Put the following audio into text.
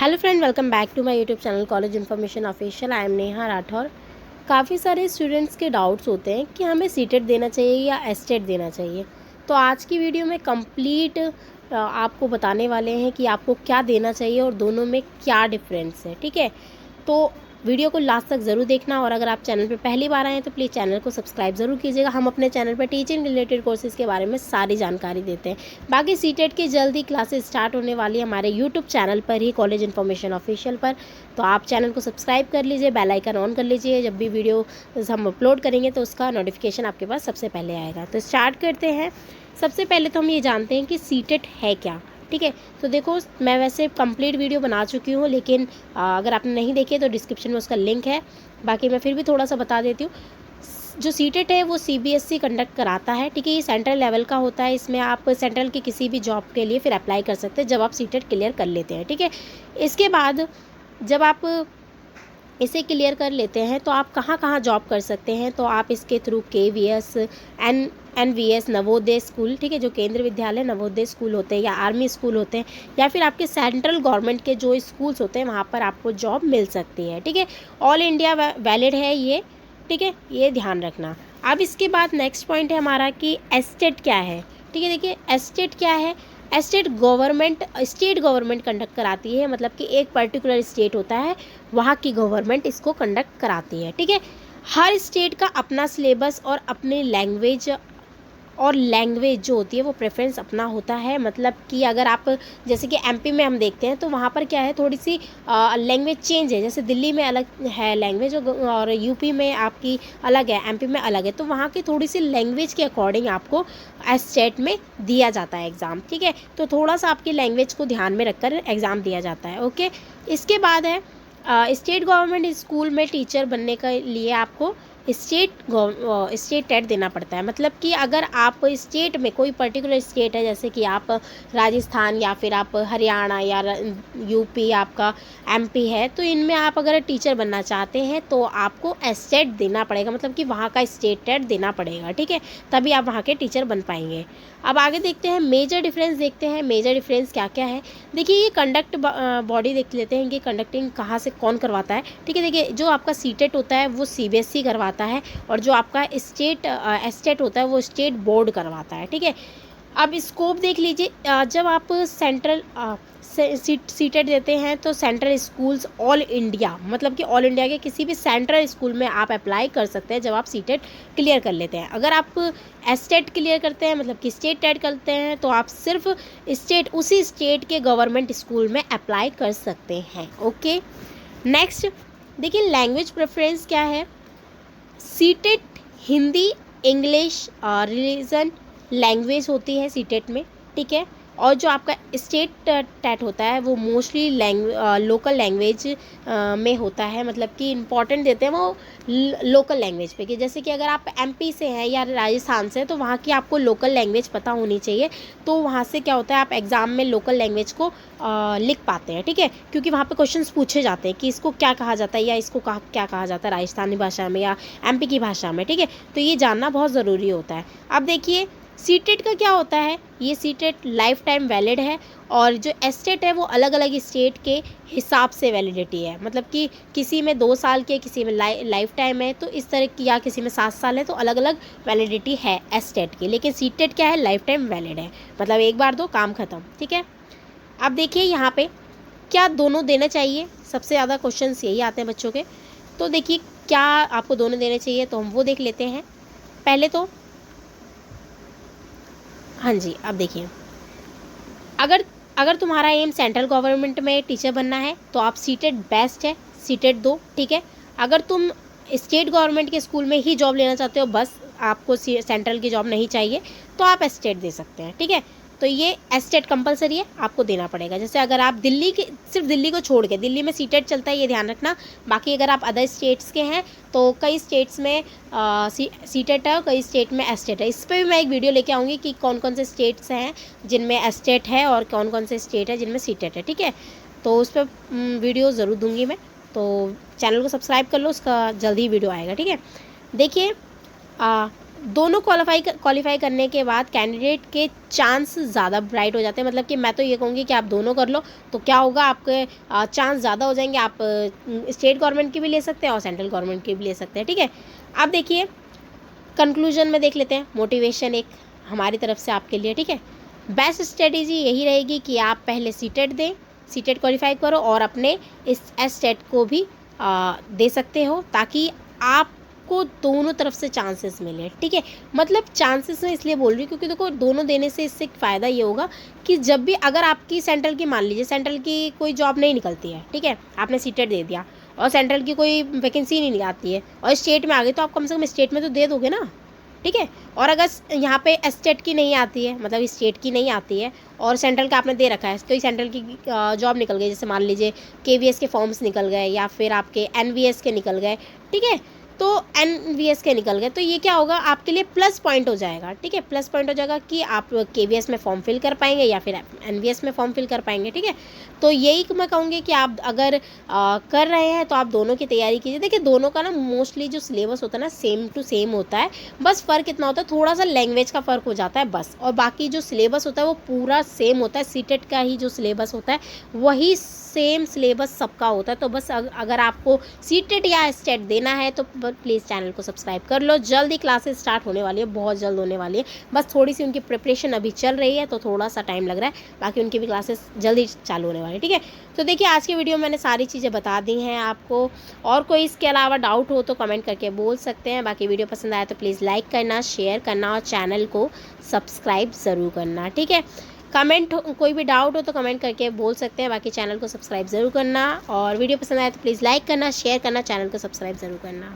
Hello friend, welcome back to my YouTube channel college information official. I am Neha Rathore. काफ़ी सारे students के doubts होते हैं कि हमें सीटेट देना चाहिए या एस्टेट देना चाहिए। तो आज की वीडियो में कंप्लीट आपको बताने वाले हैं कि आपको क्या देना चाहिए और दोनों में क्या डिफरेंस है। ठीक है, तो वीडियो को लास्ट तक ज़रूर देखना। और अगर आप चैनल पर पहली बार आए हैं तो प्लीज़ चैनल को सब्सक्राइब ज़रूर कीजिएगा। हम अपने चैनल पर टीचिंग रिलेटेड कोर्सेज़ के बारे में सारी जानकारी देते हैं। बाकी सीटेट की जल्दी क्लासेस स्टार्ट होने वाली है हमारे यूट्यूब चैनल पर ही, कॉलेज इन्फॉर्मेशन ऑफिशियल पर। तो आप चैनल को सब्सक्राइब कर लीजिए, बेल आइकन ऑन कर लीजिए। जब भी वीडियो हम अपलोड करेंगे तो उसका नोटिफिकेशन आपके पास सबसे पहले आएगा। तो स्टार्ट करते हैं। सबसे पहले तो हम ये जानते हैं कि सीटेट है क्या। ठीक है, तो देखो मैं वैसे कंप्लीट वीडियो बना चुकी हूँ, लेकिन अगर आपने नहीं देखी तो डिस्क्रिप्शन में उसका लिंक है। बाकी मैं फिर भी थोड़ा सा बता देती हूँ। जो सीटेट है वो सीबीएसई कंडक्ट कराता है। ठीक है, ये सेंट्रल लेवल का होता है। इसमें आप सेंट्रल की किसी भी जॉब के लिए फिर अप्लाई कर सकते हैं जब आप सीटेट क्लियर कर लेते हैं। ठीक है, इसके बाद जब आप इसे क्लियर कर लेते हैं तो आप कहाँ कहाँ जॉब कर सकते हैं। तो आप इसके through KVS, NVS, Navodaya school, ठीक है, जो केंद्र विद्यालय नवोदय स्कूल होते हैं या आर्मी स्कूल होते हैं, या फिर आपके सेंट्रल गवर्नमेंट के जो स्कूल्स होते हैं वहाँ पर आपको जॉब मिल सकती है। ठीक है, ऑल इंडिया वैलिड है ये। ठीक है, ये ध्यान रखना। अब इसके बाद नेक्स्ट पॉइंट है हमारा कि एस्टेट क्या है। ठीक है, देखिए एस्टेट क्या है। स्टेट गवर्नमेंट कंडक्ट कराती है, मतलब कि एक पर्टिकुलर स्टेट होता है, वहाँ की गवर्नमेंट इसको कंडक्ट कराती है। ठीक है, हर स्टेट का अपना सिलेबस और अपनी लैंग्वेज जो होती है वो प्रेफरेंस अपना होता है। मतलब कि अगर आप जैसे कि MP में हम देखते हैं तो वहाँ पर क्या है, थोड़ी सी लैंग्वेज चेंज है। जैसे दिल्ली में अलग है लैंग्वेज और UP में आपकी अलग है, MP में अलग है। तो वहाँ की थोड़ी सी लैंग्वेज के अकॉर्डिंग आपको स्टेट में दिया जाता है एग्ज़ाम। ठीक है, तो थोड़ा सा आपकी लैंग्वेज को ध्यान में रखकर एग्ज़ाम दिया जाता है। ओके, इसके बाद है स्टेट गवर्नमेंट स्कूल में टीचर बनने के लिए आपको स्टेट टेट देना पड़ता है। मतलब कि अगर आप स्टेट में कोई पर्टिकुलर स्टेट है, जैसे कि आप राजस्थान या फिर आप हरियाणा या UP आपका MP है, तो इनमें आप अगर टीचर बनना चाहते हैं तो आपको स्टेट देना पड़ेगा, मतलब कि वहाँ का स्टेट टेट देना पड़ेगा। ठीक है, तभी आप वहाँ के टीचर बन पाएंगे। अब आगे देखते हैं मेजर डिफरेंस। देखते हैं मेजर डिफरेंस क्या क्या है। देखिए ये कंडक्ट बॉडी देख लेते हैं कि कंडक्टिंग कहाँ से कौन करवाता है। ठीक है, देखिए जो आपका सीटेट होता है वो CBSE करवाता है, और जो आपका एस्टेट होता है वो स्टेट बोर्ड करवाता है। ठीक है, अब स्कोप देख लीजिए। जब आप सेंट्रल सीटेट देते हैं तो सेंट्रल स्कूल्स ऑल इंडिया, मतलब कि ऑल इंडिया के किसी भी सेंट्रल स्कूल में आप अप्लाई कर सकते हैं जब आप सीटेट क्लियर कर लेते हैं। अगर आप एस्टेट क्लियर करते हैं, मतलब कि स्टेट टेट करते हैं, तो आप सिर्फ उसी स्टेट के गवर्नमेंट स्कूल में अप्लाई कर सकते हैं। ओके, नेक्स्ट देखिए लैंग्वेज प्रेफरेंस क्या है। सीटेट हिंदी, इंग्लिश और रिलीजन लैंग्वेज होती है सीटेट में। ठीक है, और जो आपका स्टेट टेट होता है वो मोस्टली लोकल लैंग्वेज में होता है। मतलब कि इम्पॉर्टेंट देते हैं वो लोकल लैंग्वेज पे, कि जैसे कि अगर आप MP से हैं या राजस्थान से, तो वहाँ की आपको लोकल लैंग्वेज पता होनी चाहिए। तो वहाँ से क्या होता है, आप एग्ज़ाम में लोकल लैंग्वेज को लिख पाते हैं। ठीक है, क्योंकि वहाँ पे क्वेश्चंस पूछे जाते हैं कि इसको क्या कहा जाता है या इसको क्या कहा जाता है राजस्थानी भाषा में या MP की भाषा में। ठीक है, तो ये जानना बहुत ज़रूरी होता है। अब देखिए सीटेट का क्या होता है। ये सीटेट लाइफ टाइम वैलिड है, और जो एस्टेट है वो अलग अलग स्टेट के हिसाब से वैलिडिटी है। मतलब कि किसी में 2 साल के, किसी में लाइफ टाइम है, तो इस तरह की, या किसी में 7 साल है, तो अलग अलग वैलिडिटी है एस्टेट की। लेकिन सीटेट क्या है, लाइफ टाइम वैलिड है, मतलब एक बार दो काम ख़त्म। ठीक है, अब देखिए यहाँ पे क्या दोनों देना चाहिए। सबसे ज़्यादा क्वेश्चन यही आते हैं बच्चों के। तो देखिए क्या आपको दोनों देने चाहिए, तो हम वो देख लेते हैं। पहले तो हाँ जी, अब देखिए अगर तुम्हारा एम सेंट्रल गवर्नमेंट में टीचर बनना है तो आप सीटेट बेस्ट है, सीटेट दो। ठीक है, अगर तुम स्टेट गवर्नमेंट के स्कूल में ही जॉब लेना चाहते हो, बस आपको सेंट्रल की जॉब नहीं चाहिए, तो आप एस्टेट दे सकते हैं। ठीक है, तो ये एस्टेट कंपलसरी है, आपको देना पड़ेगा। जैसे अगर आप सिर्फ दिल्ली को छोड़ के, दिल्ली में सीटेट चलता है ये ध्यान रखना। बाकी अगर आप अदर स्टेट्स के हैं तो कई स्टेट्स में सीटेट है और कई स्टेट में एस्टेट है। इस पर भी मैं एक वीडियो लेके आऊँगी कि कौन कौन से स्टेट्स हैं जिनमें एस्टेट है और कौन कौन से स्टेट है जिनमें सीटेट है। ठीक है, तो उस पर वीडियो ज़रूर दूँगी मैं, तो चैनल को सब्सक्राइब कर लो, उसका जल्दी वीडियो आएगा। ठीक है, देखिए दोनों क्वालिफाई करने के बाद कैंडिडेट के चांस ज़्यादा ब्राइट हो जाते हैं। मतलब कि मैं तो ये कहूँगी कि आप दोनों कर लो तो क्या होगा, आपके चांस ज़्यादा हो जाएंगे। आप स्टेट गवर्नमेंट की भी ले सकते हैं और सेंट्रल गवर्नमेंट की भी ले सकते हैं। ठीक है, अब देखिए कंक्लूजन में देख लेते हैं, मोटिवेशन एक हमारी तरफ से आपके लिए। ठीक है, बेस्ट स्ट्रेटेजी यही रहेगी कि आप पहले सीटेट दें, सीटेट क्वालिफाई करो और अपने इस एस्टेट को भी दे सकते हो, ताकि आपको दोनों तरफ से चांसेस मिले। ठीक है, मतलब चांसेस मैं इसलिए बोल रही हूँ क्योंकि देखो दोनों देने से इससे फ़ायदा ये होगा कि जब भी अगर आपकी सेंट्रल की, मान लीजिए सेंट्रल की कोई जॉब नहीं निकलती है, ठीक है, आपने सीटेट दे दिया और सेंट्रल की कोई वैकेंसी नहीं आती है और स्टेट में आ गई, तो आप कम से कम स्टेट में तो दे दोगे ना। ठीक है, और अगर यहाँ पे स्टेट की नहीं आती है, मतलब स्टेट की नहीं आती है और सेंट्रल का आपने दे रखा है, कोई सेंट्रल की जॉब निकल गई, जैसे मान लीजिए केवीएस के फॉर्म्स निकल गए या फिर आपके एनवीएस के निकल गए, ठीक है, तो एनवीएस के निकल गए, तो ये क्या होगा आपके लिए प्लस पॉइंट हो जाएगा। ठीक है, प्लस पॉइंट हो जाएगा कि आप केवीएस में फॉर्म फिल कर पाएंगे या फिर एनवीएस में फॉर्म फिल कर पाएंगे। ठीक है, तो यही मैं कहूँगी कि आप अगर कर रहे हैं तो आप दोनों की तैयारी कीजिए। देखिए दोनों का ना मोस्टली जो सिलेबस होता है ना सेम टू सेम होता है, बस फ़र्क इतना होता है थोड़ा सा लैंग्वेज का फ़र्क हो जाता है बस, और बाकी जो सिलेबस होता है वो पूरा सेम होता है। सीटेट का ही जो सिलेबस होता है वही सेम सिलेबस सबका होता है। तो बस अगर आपको सीटेट या स्टेट देना है तो प्लीज़ चैनल को सब्सक्राइब कर लो। जल्दी क्लासेस स्टार्ट होने वाली है, बहुत जल्द होने वाली है, बस थोड़ी सी उनकी प्रिपरेशन अभी चल रही है तो थोड़ा सा टाइम लग रहा है, बाकी उनकी भी क्लासेस जल्दी चालू होने वाली है। ठीक है, तो देखिए आज की वीडियो में मैंने सारी चीज़ें बता दी हैं आपको, और कोई इसके अलावा डाउट हो तो कमेंट करके बोल सकते हैं। बाकी वीडियो पसंद आए तो प्लीज़ लाइक करना, शेयर करना और चैनल को सब्सक्राइब ज़रूर करना। ठीक है, कमेंट कोई भी डाउट हो तो कमेंट करके बोल सकते हैं, बाकी चैनल को सब्सक्राइब ज़रूर करना, और वीडियो पसंद आए तो प्लीज़ लाइक करना, शेयर करना, चैनल को सब्सक्राइब ज़रूर करना।